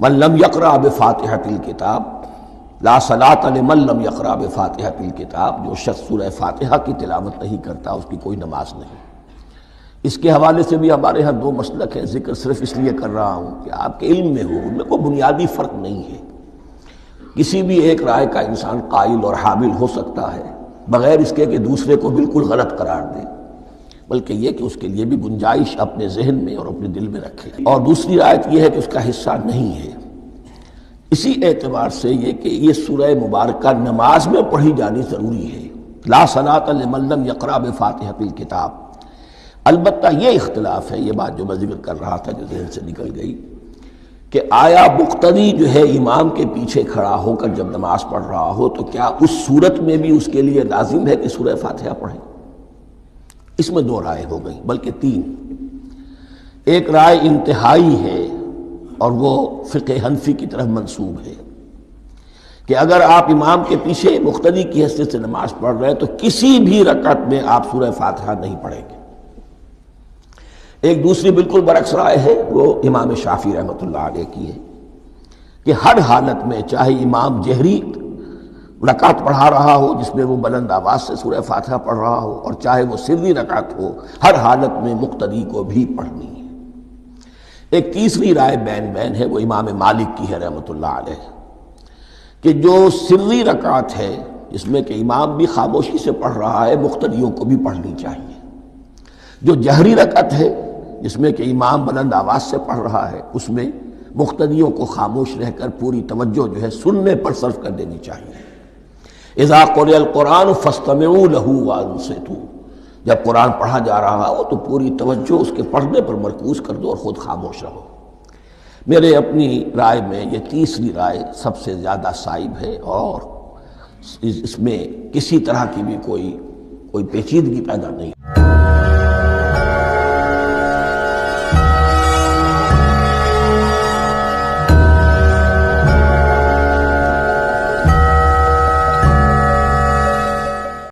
من لم یقرأ بفاتحۃ الکتاب لا صلاۃ لمن لم یقرأ بفاتحۃ الکتاب، جو شخص سورہ فاتحہ کی تلاوت نہیں کرتا اس کی کوئی نماز نہیں۔ اس کے حوالے سے بھی ہمارے ہاں دو مسلک ہیں، ذکر صرف اس لیے کر رہا ہوں کہ آپ کے علم میں ہو، ان میں کوئی بنیادی فرق نہیں ہے۔ کسی بھی ایک رائے کا انسان قائل اور حامل ہو سکتا ہے بغیر اس کے کہ دوسرے کو بالکل غلط قرار دے، بلکہ یہ کہ اس کے لیے بھی گنجائش اپنے ذہن میں اور اپنے دل میں رکھے۔ اور دوسری رائے یہ ہے کہ اس کا حصہ نہیں ہے۔ اسی اعتبار سے یہ کہ یہ سورہ مبارکہ نماز میں پڑھی جانی ضروری ہے، لا صلاۃ لمن لم یقرأ بفاتحۃ الکتاب۔ البتہ یہ اختلاف ہے، یہ بات جو میں ذکر کر رہا تھا جو ذہن سے نکل گئی، کہ آیا مقتدی جو ہے امام کے پیچھے کھڑا ہو کر جب نماز پڑھ رہا ہو تو کیا اس صورت میں بھی اس کے لیے لازم ہے کہ سورہ فاتحہ پڑھے؟ اس میں دو رائے ہو گئی، بلکہ تین۔ ایک رائے انتہائی ہے اور وہ فقہ حنفی کی طرف منسوب ہے کہ اگر آپ امام کے پیچھے مقتدی کی حیثیت سے نماز پڑھ رہے ہیں تو کسی بھی رکعت میں آپ سورہ فاتحہ نہیں پڑھیں گے۔ ایک دوسری بالکل برعکس رائے ہے، وہ امام شافعی رحمۃ اللہ علیہ کی ہے کہ ہر حالت میں چاہے امام جہری رکعت پڑھا رہا ہو جس میں وہ بلند آواز سے سورہ فاتحہ پڑھ رہا ہو، اور چاہے وہ سری رکعت ہو، ہر حالت میں مقتدی کو بھی پڑھنی ہے۔ ایک تیسری رائے بین بین ہے، وہ امام مالک کی ہے رحمۃ اللہ علیہ، کہ جو سری رکعت ہے جس میں کہ امام بھی خاموشی سے پڑھ رہا ہے مقتدیوں کو بھی پڑھنی چاہیے۔ جو جہری رکعت ہے جس میں کہ امام بلند آواز سے پڑھ رہا ہے اس میں مقتدیوں کو خاموش رہ کر پوری توجہ جو ہے سننے پر صرف کر دینی چاہیے۔ اذا قرئ القرآن فاستمعوا له وانصتوا، جب قرآن پڑھا جا رہا ہو تو پوری توجہ اس کے پڑھنے پر مرکوز کر دو اور خود خاموش رہو۔ میرے اپنی رائے میں یہ تیسری رائے سب سے زیادہ صائب ہے، اور اس میں کسی طرح کی بھی کوئی پیچیدگی پیدا نہیں۔